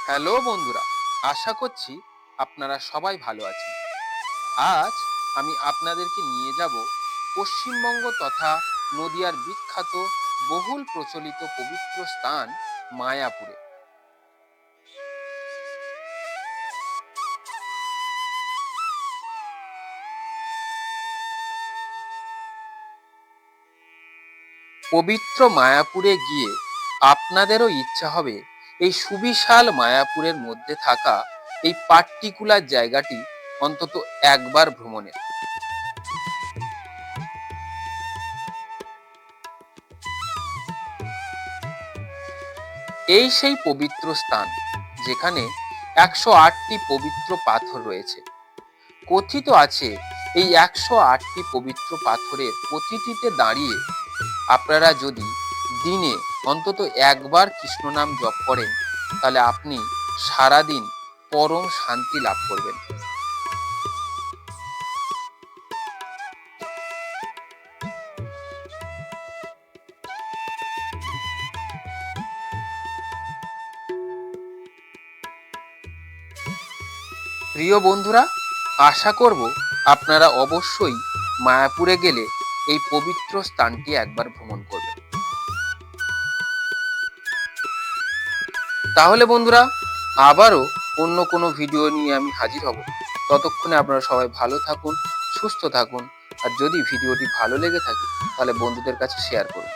Hello বন্ধুরা, আশা করছি আপনারা সবাই ভালো আছেন। আজ আমি আপনাদেরকে নিয়ে যাব পশ্চিমবঙ্গ তথা নদিয়ার বিখ্যাত বহুল প্রচলিত পবিত্র স্থান মায়াপুরে। পবিত্র মায়াপুরে গিয়ে আপনাদেরও ইচ্ছা হবে এই সুবিশাল মায়াপুরের মধ্যে থাকা এই পার্টিকুলার জায়গাটি অন্তত একবার ভ্রমণের। এই সেই পবিত্র স্থান যেখানে 108টি পবিত্র পাথর রয়েছে। কথিত আছে এই 108টি পবিত্র পাথরের প্রতিটিতে দাঁড়িয়ে আপনারা যদি দিনে অন্তত একবার কৃষ্ণ নাম জপ করেন, তাহলে আপনি সারাদিন পরম শান্তি লাভ করবেন। প্রিয় বন্ধুরা, আশা করব আপনারা অবশ্যই মায়াপুরে গেলে এই পবিত্র স্থানটি একবার ভ্রমণ করবেন। তাহলে বন্ধুরা, আবারও অন্য কোনো ভিডিও নিয়ে আমি হাজির হব। ততক্ষণে আপনারা সবাই ভালো থাকুন, সুস্থ থাকুন। আর যদি ভিডিওটি ভালো লেগে থাকে তাহলে বন্ধুদের কাছে শেয়ার করুন।